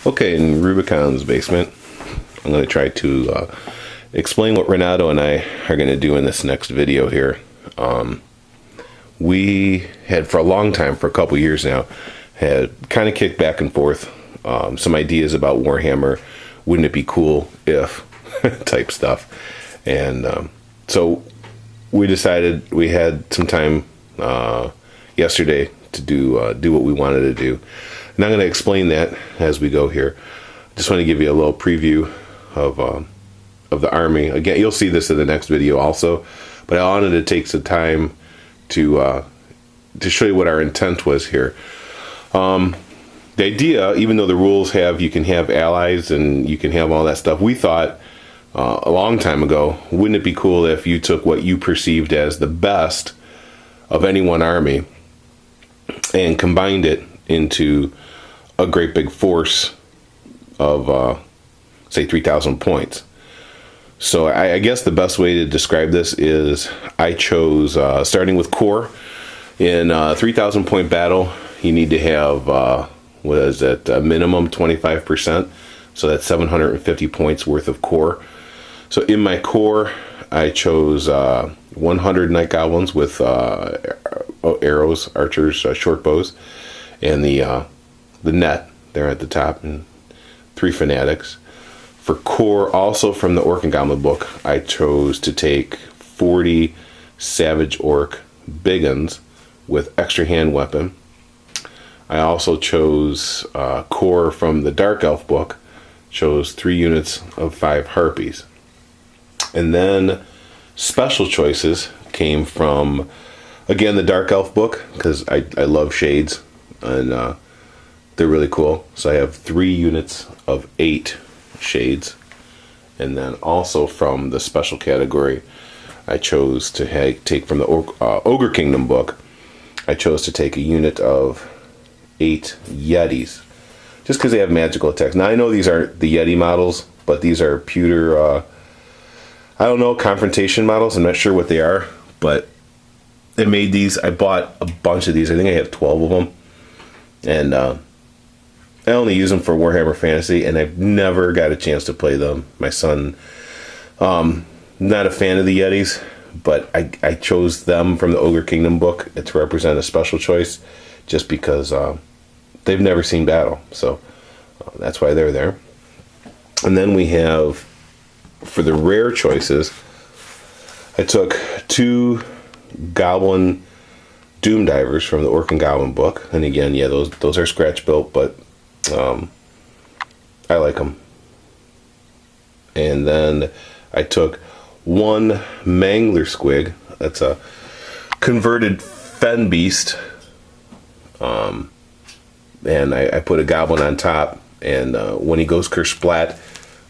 Okay, in Rubicon's basement, I'm going to try to explain what Renato and I are going to do in this next video here. We had, for a long time, for a couple years now, had kind of kicked back and forth some ideas about Warhammer. Wouldn't it be cool if type stuff. And so we decided we had some time yesterday to do what we wanted to do. And I'm going to explain that as we go here. Just want to give you a little preview of the Army. Again, you'll see this in the next video also, but I wanted to take some time to show you what our intent was here. The idea, even though the rules have, you can have allies and you can have all that stuff, we thought a long time ago, wouldn't it be cool if you took what you perceived as the best of any one army and combined it into a great big force of, say, 3,000 points. So I guess the best way to describe this is I chose, starting with core, in a 3,000 point battle, you need to have, what is it, a minimum 25%. So that's 750 points worth of core. So in my core, I chose 100 Night Goblins with arrows, archers, short bows, and the net there at the top, and 3 fanatics. For core, also from the Orc and Goblin book, I chose to take 40 Savage Orc big uns with extra hand weapon. I also chose core from the Dark Elf book, chose 3 units of 5 Harpies. And then special choices came from, again, the Dark Elf book, because I love shades, and they're really cool. So I have 3 units of 8 shades. And then also from the special category, I chose to take from the Ogre Kingdom book, I chose to take a unit of 8 Yetis, just because they have magical attacks. Now I know these aren't the Yeti models, but these are pewter, I don't know, confrontation models. I'm not sure what they are, but they made these. I bought a bunch of these. I think I have 12 of them. And I only use them for Warhammer Fantasy, and I've never got a chance to play them. My son, not a fan of the Yetis, but I chose them from the Ogre Kingdom book to represent a special choice, just because they've never seen battle. So that's why they're there. And then we have, for the rare choices, I took 2 Goblin Doom Divers from the Orc and Goblin book. And again, yeah, those are scratch built, but I like them. And then I took 1 Mangler Squig. That's a converted Fen Beast. And I put a Goblin on top. And when he goes Kersplat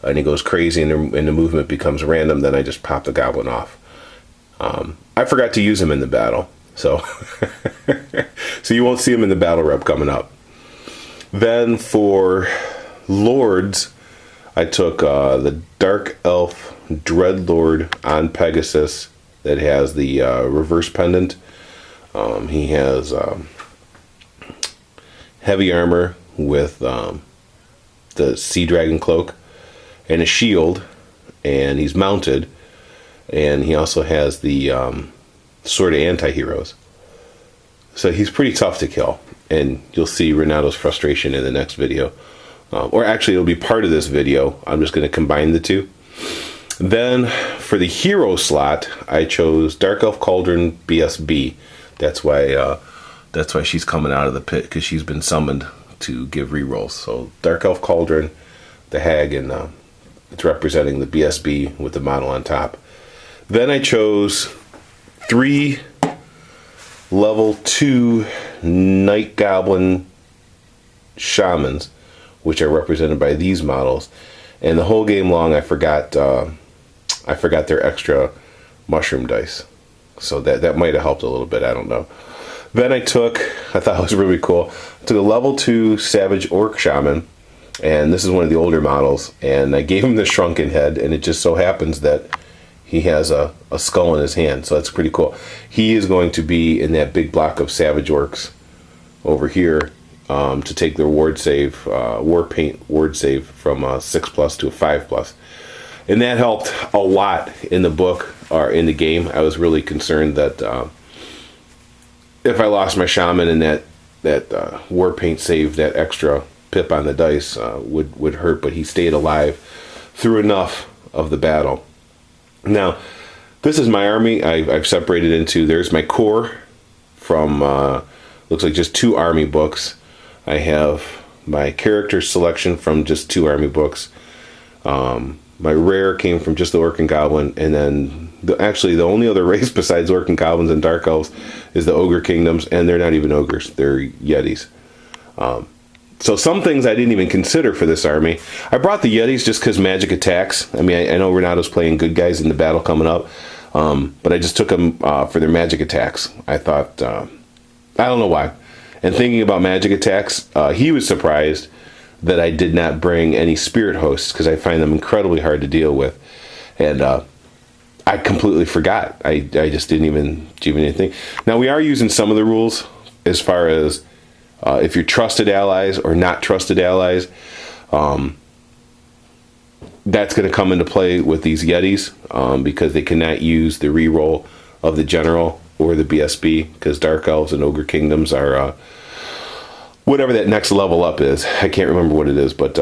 and he goes crazy and the movement becomes random, then I just pop the Goblin off. I forgot to use him in the battle. So, so you won't see him in the battle rep coming up. Then for Lords, I took the Dark Elf Dreadlord on Pegasus that has the reverse pendant. He has heavy armor with the Sea Dragon cloak and a shield, and he's mounted, and he also has the Sword of Anti-Heroes. So he's pretty tough to kill, and you'll see Renato's frustration in the next video. Or actually, it'll be part of this video. I'm just going to combine the two. Then, for the hero slot, I chose Dark Elf Cauldron BSB. That's why she's coming out of the pit, because she's been summoned to give rerolls. So Dark Elf Cauldron, the hag, and it's representing the BSB with the model on top. Then I chose 3 level 2 Night Goblin Shamans, which are represented by these models. And the whole game long, I forgot their extra mushroom dice. So that might have helped a little bit, I don't know. Then I thought it was really cool, I took a level 2 Savage Orc Shaman, and this is one of the older models, and I gave him the shrunken head, and it just so happens that he has a skull in his hand, so that's pretty cool. He is going to be in that big block of Savage Orcs over here, to take their ward save, war paint ward save from 6+ to a 5+. And that helped a lot in the book or in the game. I was really concerned that if I lost my shaman and that war paint save, that extra pip on the dice would hurt, but he stayed alive through enough of the battle. Now, this is my army. I've separated into, there's my core from, looks like just 2 army books. I have my character selection from just 2 army books. My rare came from just the Orc and Goblin, and then actually the only other race besides Orc and Goblins and Dark Elves is the Ogre Kingdoms, and they're not even ogres, they're Yetis. So some things I didn't even consider for this army. I brought the Yetis just because magic attacks. I mean, I know Renato's playing good guys in the battle coming up, but I just took them for their magic attacks. I thought, I don't know why. And thinking about magic attacks, he was surprised that I did not bring any spirit hosts because I find them incredibly hard to deal with. And I completely forgot. I just didn't even think. Now, we are using some of the rules as far as if you're trusted allies or not trusted allies. That's going to come into play with these Yetis because they cannot use the reroll of the General or the BSB because Dark Elves and Ogre Kingdoms are whatever that next level up is. I can't remember what it is, but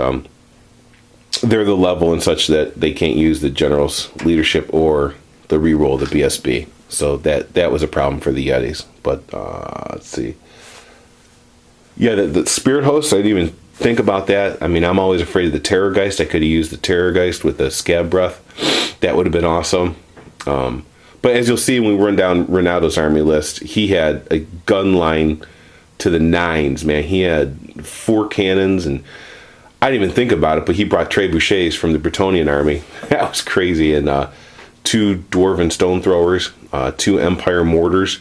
they're the level and such that they can't use the General's leadership or the reroll of the BSB. So that was a problem for the Yetis. But let's see. Yeah, the Spirit Hosts, I didn't even think about that. I mean, I'm always afraid of the Terrorgeist. I could have used the Terrorgeist with the Scab Breath. That would have been awesome. But as you'll see when we run down Renato's army list, he had a gun line to the 9s, man. He had 4 cannons, and I didn't even think about it, but he brought trebuchets from the Bretonnian army. That was crazy. And 2 Dwarven Stone Throwers, 2 Empire Mortars,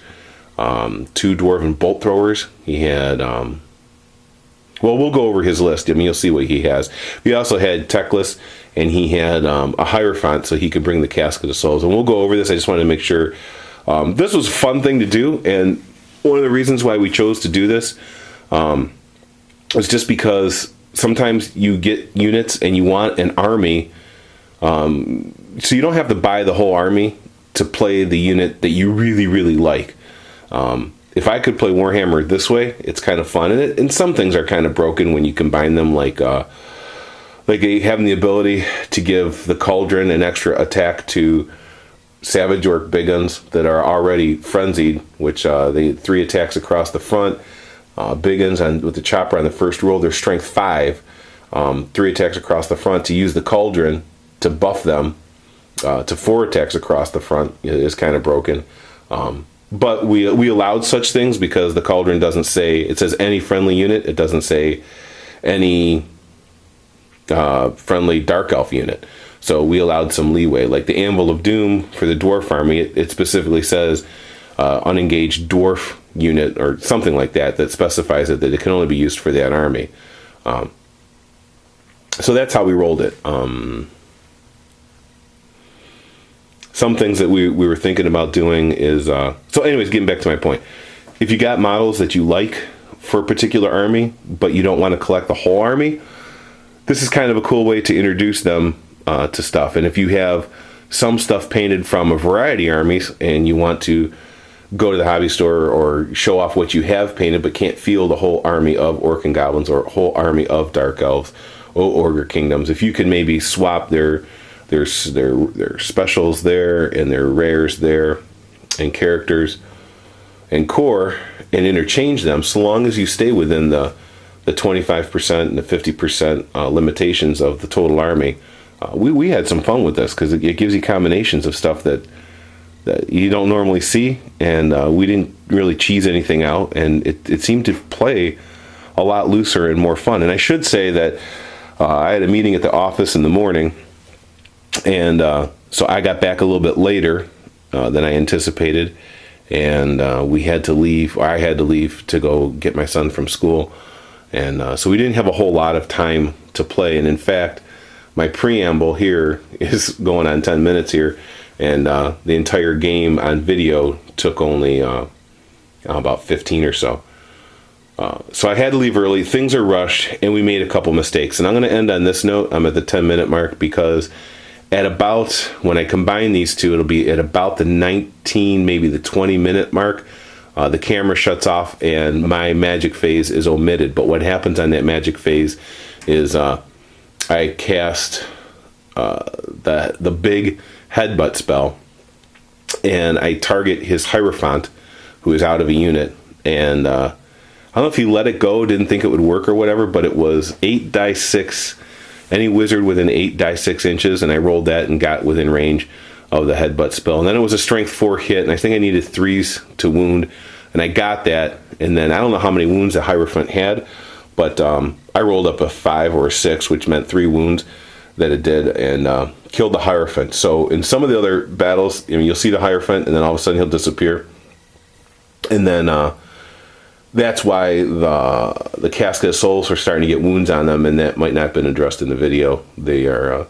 2 Dwarven Bolt Throwers. He had, well, we'll go over his list. I mean, you'll see what he has. He also had Teclis, and he had a Hierophant, so he could bring the Casket of Souls. And we'll go over this. I just wanted to make sure. This was a fun thing to do, and one of the reasons why we chose to do this was just because sometimes you get units and you want an army, so you don't have to buy the whole army to play the unit that you really, really like. If I could play Warhammer this way, it's kind of fun, and some things are kind of broken when you combine them, like having the ability to give the Cauldron an extra attack to Savage Orc Big Guns that are already frenzied, which they 3 attacks across the front. Big Guns with the chopper on the first roll, they're strength 5. 3 attacks across the front. To use the Cauldron to buff them to 4 attacks across the front is kind of broken. But we allowed such things because the Cauldron doesn't say, it says any friendly unit. It doesn't say any friendly Dark Elf unit. So we allowed some leeway. Like the Anvil of Doom for the Dwarf army, it specifically says unengaged Dwarf unit or something like that specifies it, that it can only be used for that army. So that's how we rolled it. Some things that we were thinking about doing is... so anyways, getting back to my point. If you got models that you like for a particular army, but you don't want to collect the whole army, this is kind of a cool way to introduce them to stuff. And if you have some stuff painted from a variety armies and you want to go to the hobby store or show off what you have painted but can't feel the whole army of Orc and Goblins or a whole army of Dark Elves or Ogre Kingdoms, if you can maybe swap their specials there and their rares there and characters and core and interchange them, so long as you stay within the 25% and the 50% limitations of the total army. We had some fun with this because it gives you combinations of stuff that you don't normally see, and we didn't really cheese anything out, and it seemed to play a lot looser and more fun. And I should say that I had a meeting at the office in the morning, and so I got back a little bit later than I anticipated, and we had to leave, or I had to leave to go get my son from school, and so we didn't have a whole lot of time to play. And in fact, my preamble here is going on 10 minutes here, and the entire game on video took only about 15 or so. So I had to leave early. Things are rushed, and we made a couple mistakes. And I'm going to end on this note. I'm at the 10-minute mark because at about, when I combine these two, it'll be at about the 19, maybe the 20-minute mark. The camera shuts off, and my magic phase is omitted. But what happens on that magic phase is I cast the big headbutt spell, and I target his Hierophant, who is out of a unit, and I don't know if he let it go, didn't think it would work or whatever, but it was 8 die 6, any wizard within 8 die 6 inches, and I rolled that and got within range of the headbutt spell. And then it was a strength 4 hit, and I think I needed 3s to wound, and I got that. And then I don't know how many wounds the Hierophant had, but I rolled up a 5 or a 6, which meant 3 wounds that it did, and killed the Hierophant. So in some of the other battles, I mean, you'll see the Hierophant, and then all of a sudden he'll disappear. And then that's why the Casket of Souls are starting to get wounds on them, and that might not have been addressed in the video. They are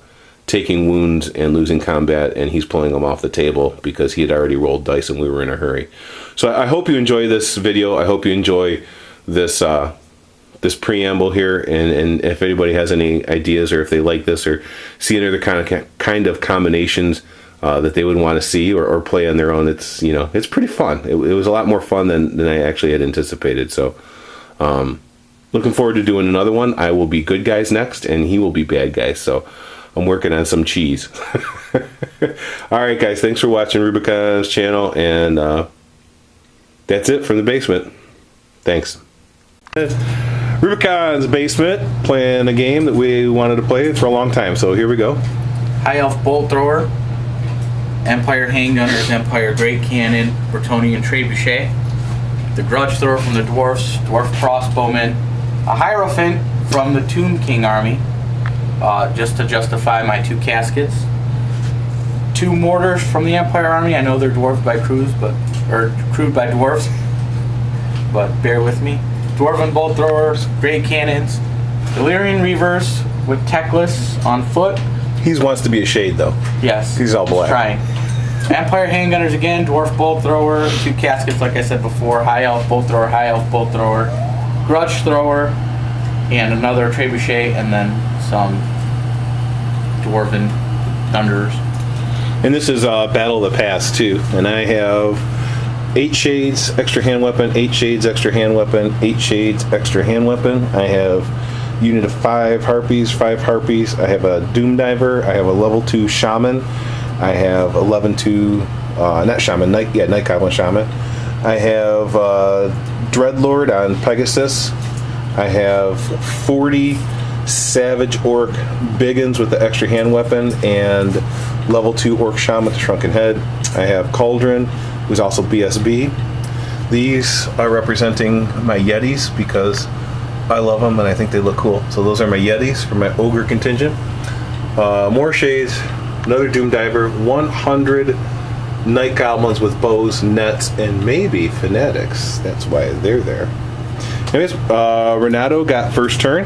taking wounds and losing combat, and he's pulling them off the table because he had already rolled dice and we were in a hurry. So I hope you enjoy this video. I hope you enjoy this this preamble here, and if anybody has any ideas, or if they like this or see any other kind of combinations that they would want to see or play on their own, it's, you know, it's pretty fun. It was a lot more fun than I actually had anticipated. So looking forward to doing another one. I will be good guys next, and he will be bad guys. So I'm working on some cheese. All right, guys, thanks for watching Rubicon's channel, and that's it from the basement. Thanks. Rubicon's basement, playing a game that we wanted to play for a long time. So here we go. High Elf Bolt Thrower, Empire Handgunners, Empire Great Cannon, Bretonnian Trebuchet, the Grudge Thrower from the Dwarfs, Dwarf Crossbowmen, a Hierophant from the Tomb King army, just to justify my 2 caskets, 2 mortars from the Empire army. I know they're dwarfed by crews, or crewed by dwarfs, but bear with me. Dwarven Bolt Throwers, Great Cannons, Delirian Reavers with Techless on foot. He wants to be a shade, though. Yes. He's all black. Trying. Empire Handgunners again, Dwarf Bolt Thrower, 2 caskets like I said before, High Elf Bolt Thrower, High Elf Bolt Thrower, Grudge Thrower, and another Trebuchet, and then some Dwarven Thunders. And this is Battle of the Past, too. And I have 8 shades, extra hand weapon, 8 shades, extra hand weapon, 8 shades, extra hand weapon. I have unit of 5 harpies, 5 harpies. I have a doom diver. I have a level 2 shaman. I have a level 2 not shaman, night goblin shaman. I have dreadlord on Pegasus. I have 40 savage orc biggins with the extra hand weapon and level 2 orc shaman with the shrunken head. I have cauldron, who's also BSB. These are representing my yetis because I love them and I think they look cool. So those are my yetis for my ogre contingent. More shades, another doom diver, 100 night goblins with bows, nets, and maybe fanatics. That's why they're there. Anyways, Renato got first turn,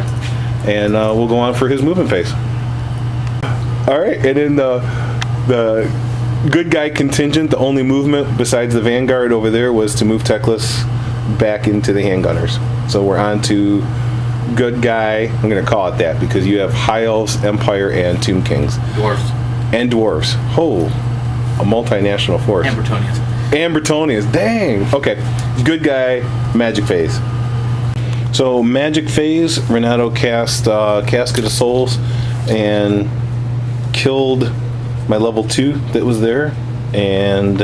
and we'll go on for his movement phase. All right, and in the good guy contingent, the only movement besides the Vanguard over there was to move Techless back into the handgunners. So we're on to good guy. I'm going to call it that because you have High Elves, Empire, and Tomb Kings. Dwarves. And Dwarves. Oh, a multinational force. And Bretonnians. And Bretonnians. Dang. Okay. Good guy, magic phase. So magic phase, Renato cast Casket of Souls and killed my level 2 that was there, and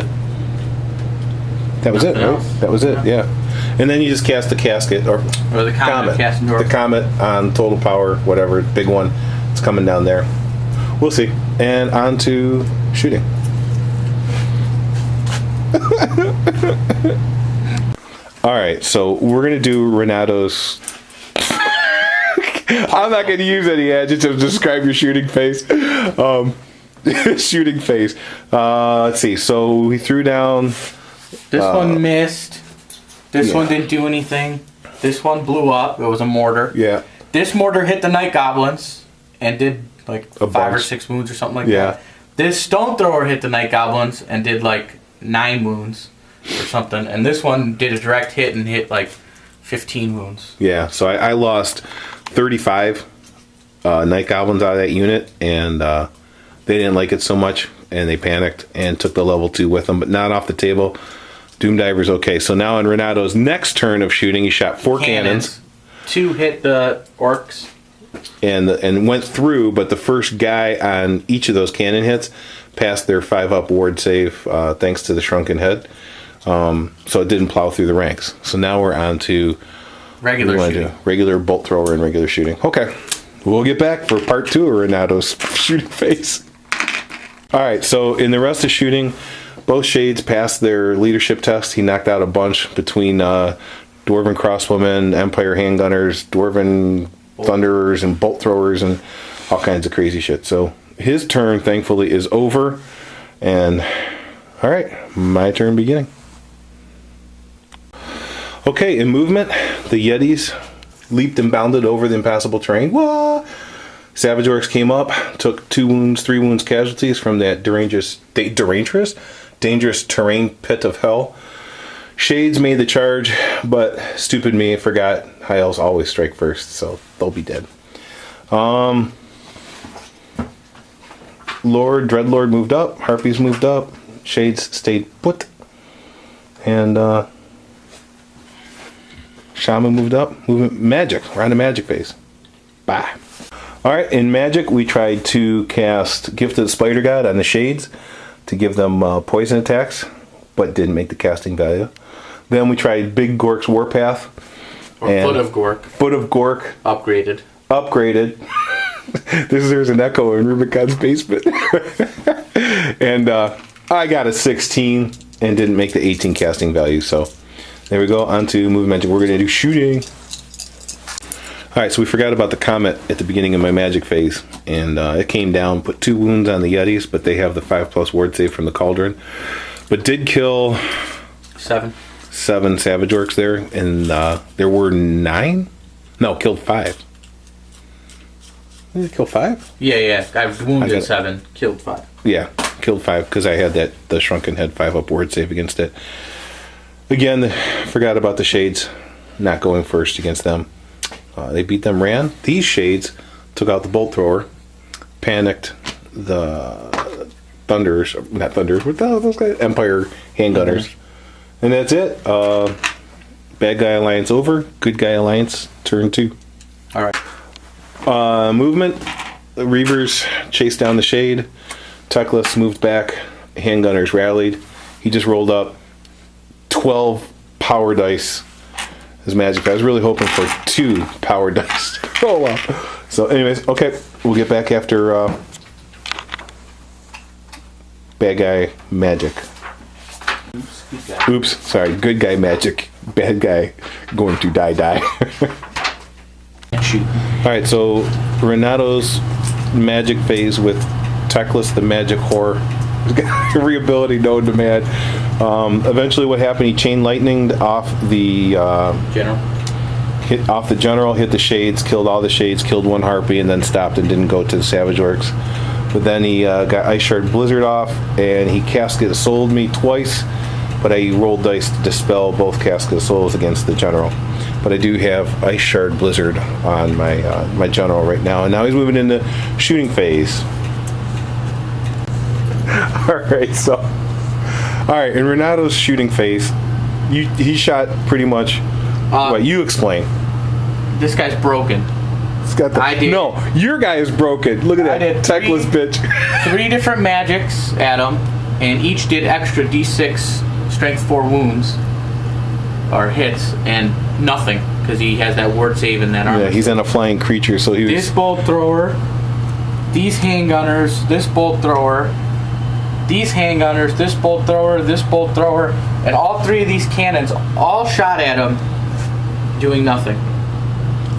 that was it, right? That was it, yeah. And then you just cast the casket, or the comet. The comet on total power, whatever, big one. It's coming down there. We'll see. And on to shooting. All right, so we're going to do Renato's... I'm not going to use any adjectives to describe your shooting phase. Shooting phase. Let's see. So we threw down... This one missed. This one didn't do anything. This one blew up. It was a mortar. Yeah. This mortar hit the night goblins and did like 5 or 6 wounds or something like that. This stone thrower hit the night goblins and did like 9 wounds or something. And this one did a direct hit and hit like 15 wounds. Yeah, so I lost 35 night goblins out of that unit, and they didn't like it so much, and they panicked and took the level 2 with them, but not off the table. Doomdiver's okay. So now in Renato's next turn of shooting, he shot 4 cannons. 2 hit the orcs. And went through, but the first guy on each of those cannon hits passed their 5-up ward save thanks to the shrunken head. So it didn't plow through the ranks. So now we're on to regular shooting. Regular bolt thrower and regular shooting. Okay. We'll get back for part 2 of Renato's shooting phase. All right, so in the rest of shooting, both shades passed their leadership test. He knocked out a bunch between Dwarven crossbowmen, Empire handgunners, Dwarven thunderers, and bolt throwers, and all kinds of crazy shit. So his turn, thankfully, is over. And all right, my turn beginning. Okay, in movement, the Yetis leaped and bounded over the impassable terrain. Wah! Savage Orcs came up, took 2 wounds, 3 wounds casualties from that dangerous terrain pit of hell. Shades made the charge, but stupid me forgot high elves always strike first, so they'll be dead. Dreadlord moved up, Harpies moved up, Shades stayed put, and Shaman moved up. Magic, we're on the magic phase. Bye. Alright, in magic we tried to cast Gift of the Spider God on the Shades to give them poison attacks, but didn't make the casting value. Then we tried Big Gork's Warpath. Or Foot of Gork. Foot of Gork. Upgraded. There's an echo in Rubicon's basement. And I got a 16 and didn't make the 18 casting value, so there we go. On to Move Magic. We're going to do shooting. Alright, so we forgot about the comet at the beginning of my magic phase, and it came down, put 2 wounds on the Yetis, but they have the 5+ ward save from the Cauldron, but did kill 7 Savage Orcs there, and there were 9? No, killed 5. Did it kill 5? Yeah, I wounded 7, killed 5. Yeah, killed 5, because I had the Shrunken Head 5-up ward save against it. Again, forgot about the Shades, not going first against them. They beat them, ran. These Shades took out the Bolt Thrower, panicked the Thunderers, not Thunderers, what the hell are those guys? Empire Handgunners. Mm-hmm. And that's it. Bad Guy Alliance over. Good Guy Alliance, turn 2. Alright. Movement. The Reavers chased down the Shade. Teclis moved back. Handgunners rallied. He just rolled up 12 power dice. His magic. I was really hoping for 2 power dice to roll up. So anyways, okay. We'll get back after Bad Guy Magic. Oops, sorry. Good Guy Magic. Bad Guy going to die. Shoot. Alright, so Renato's magic phase with Teclis the Magic Whore. Every ability known to man. Eventually what happened, he chain lightninged off the General. Hit off the General, hit the Shades, killed all the Shades, killed 1 Harpy, and then stopped and didn't go to the Savage Orcs. But then he got Ice Shard Blizzard off, and he Casket Souled me twice, but I rolled dice to dispel both Casket Souls against the General. But I do have Ice Shard Blizzard on my General right now, and now he's moving into shooting phase. Alright, in Renato's shooting phase, he shot pretty much what you explain. This guy's broken. It's got the, I did. No, your guy is broken. Look at that. I did Teclis bitch. 3 different magics at him, and each did extra d6 strength 4 wounds or hits, and nothing because he has that ward save and that armor. Yeah, he's on a flying creature, so he was. This bolt thrower, these handgunners, this bolt thrower, these handgunners, this bolt thrower, and all 3 of these cannons all shot at him, doing nothing.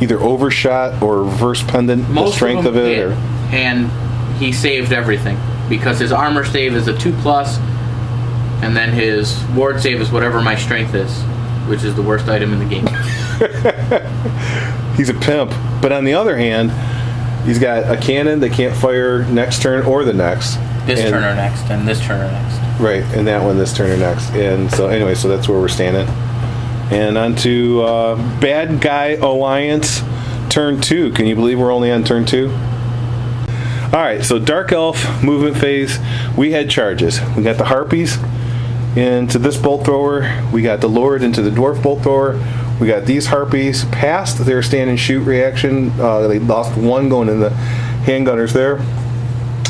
Either overshot or reverse pendant the strength of it. Or... And he saved everything because his armor save is a 2+, and then his ward save is whatever my strength is, which is the worst item in the game. He's a pimp. But on the other hand, he's got a cannon that can't fire next turn or the next. This turn or next, and this turn or next. Right, and that one this turn or next. And so anyway, so that's where we're standing. And on to Bad Guy Alliance turn 2. Can you believe we're only on turn 2? Alright, so Dark Elf movement phase, we had charges. We got the Harpies into this bolt thrower. We got the Lord into the Dwarf bolt thrower. We got these Harpies past their stand and shoot reaction. They lost one going in the handgunners there.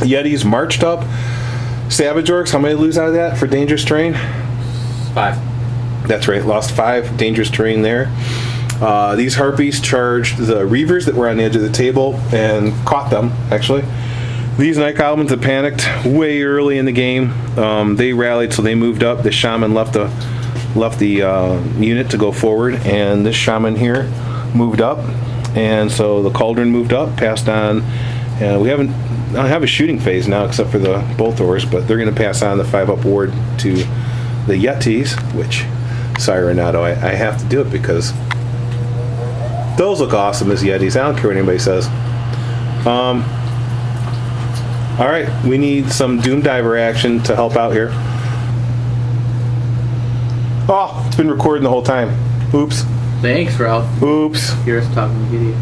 Yetis marched up. Savage Orcs, how many lose out of that for dangerous terrain? 5. That's right, lost 5 dangerous terrain there. These Harpies charged the Reavers that were on the edge of the table and caught them, actually. These Night Goblins that panicked way early in the game. They rallied, so they moved up. The Shaman left the unit to go forward, and this Shaman here moved up. And so the Cauldron moved up, passed on. We don't have a shooting phase now except for the bolt throwers, but they're going to pass on the 5-up ward to the Yetis, which, sorry Renato, I have to do it because those look awesome as Yetis. I don't care what anybody says. Alright, we need some Doom Diver action to help out here. Oh, it's been recording the whole time. Oops. Thanks, Ralph. Oops. Hear us talking giddy.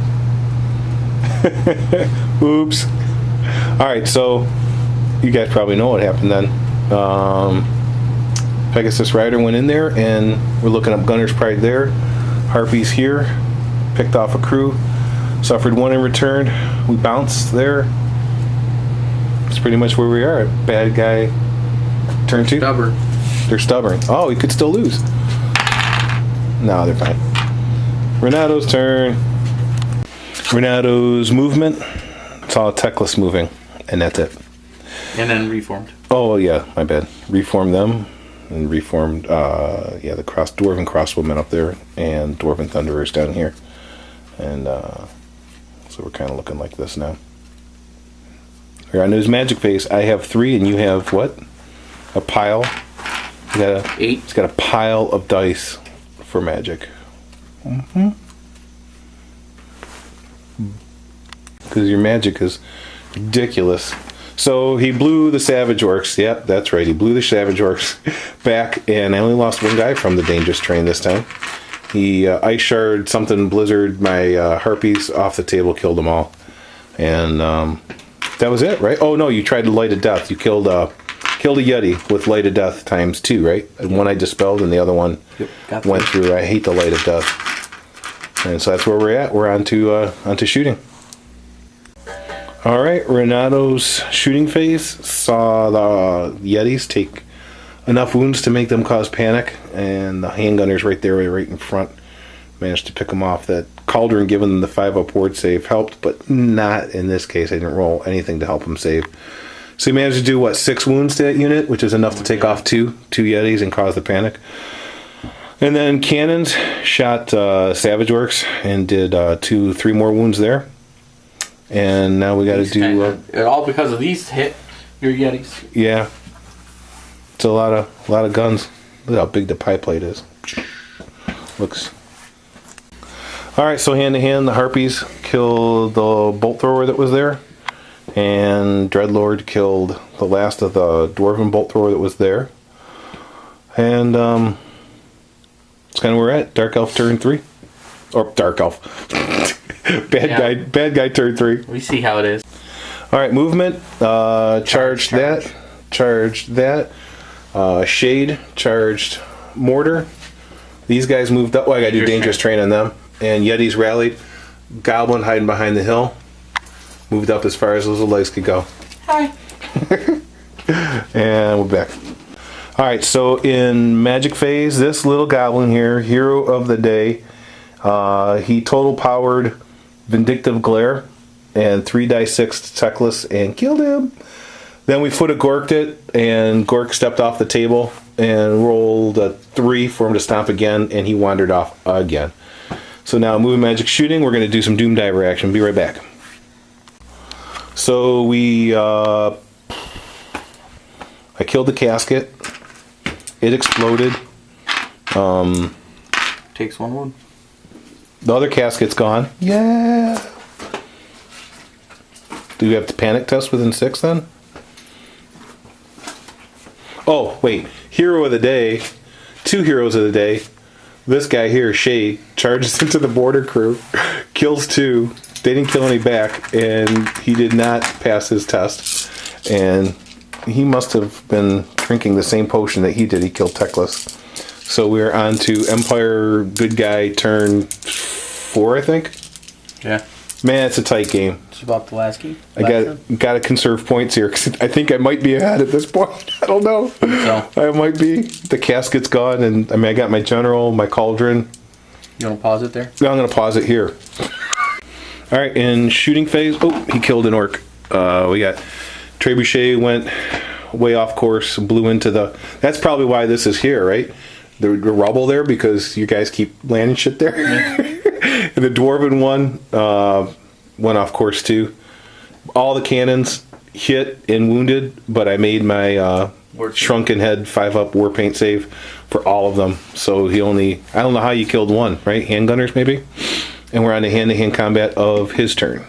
Oops. Alright, so you guys probably know what happened then. Pegasus Rider went in there, and we're looking up Gunner's Pride there. Harpies here. Picked off a crew. Suffered 1 in return. We bounced there. That's pretty much where we are. Bad Guy turn 2. Stubborn. They're stubborn. Oh, we could still lose. No, they're fine. Renato's turn. Renato's movement. It's all techless moving, and that's it. And then reformed. Oh yeah, my bad. Reformed them, and reformed. The Dwarven Crossbowmen up there, and Dwarven Thunderers down here, and so we're kind of looking like this now. Here on his magic phase, I have 3, and you have what? A pile. You got 8. It's got a pile of dice for magic. Mm-hmm. Because your magic is ridiculous. So he blew the Savage Orcs. Yep, that's right. He blew the Savage Orcs back, and I only lost 1 guy from the dangerous train this time. He ice shard something blizzard my Harpies off the table, killed them all, and that was it, right? Oh no, you tried to light of death. You killed a Yeti with light of death times 2, right? And one I dispelled, and the other one went through. I hate the light of death, and so that's where we're at. We're on to shooting. All right, Renato's shooting phase saw the Yetis take enough wounds to make them cause panic, and the handgunners right there, right in front, managed to pick them off. That Cauldron giving them the 5-up ward save helped, but not in this case. I didn't roll anything to help him save. So he managed to do, what, 6 wounds to that unit, which is enough to take off two Yetis and cause the panic. And then cannons shot Savage Orcs and did 3 more wounds there. And now we got to do... all because of these hit your Yetis. Yeah. It's a lot of guns. Look how big the pie plate is. Looks... Alright, so hand to hand, the Harpies killed the bolt thrower that was there. And Dreadlord killed the last of the Dwarven bolt thrower that was there. And it's kind of where we're at. Dark Elf turn 3. Or Dark Elf. Bad guy turn 3. We see how it is. Alright, movement. Charged that. Charged that. Shade charged Mortar. These guys moved up. Well, I gotta do dangerous terrain on them. And Yetis rallied. Goblin hiding behind the hill. Moved up as far as those legs could go. Hi. And we're back. Alright, so in magic phase, this little goblin here, hero of the day, he total powered Vindictive Glare and 3d6 techless and killed him. Then we foot a Gorked it, and Gork stepped off the table and rolled a 3 for him to stomp again, and he wandered off again. So now moving magic shooting, we're going to do some Doom Diver action. Be right back. So we, I killed the casket. It exploded. Takes 1 wound. The other casket's gone. Yeah. Do we have to panic test within 6 then? Oh, wait. Hero of the day. 2 heroes of the day. This guy here, Shay, charges into the border crew, kills 2. They didn't kill any back, and he did not pass his test. And he must have been drinking the same potion that he did. He killed Teclis. So we're on to Empire good guy turn 4, I think. Yeah. Man, it's a tight game. It's about the last game. I got to conserve points here because I think I might be ahead at this point. I don't know. So I might be. The casket's gone, and I mean I got my general, my cauldron. you want to pause it there? No, I'm gonna pause it here. All right, in shooting phase. Oh, he killed an orc. We got Trebuchet went way off course, blew into the. That's probably why this is here, right? The rubble there because you guys keep landing shit there. And the dwarven one went off course too. All the cannons hit and wounded, but I made my shrunken head 5-up war paint save for all of them. So he only, I don't know how you killed one, right? Handgunners maybe? And we're on the hand-to-hand combat of his turn.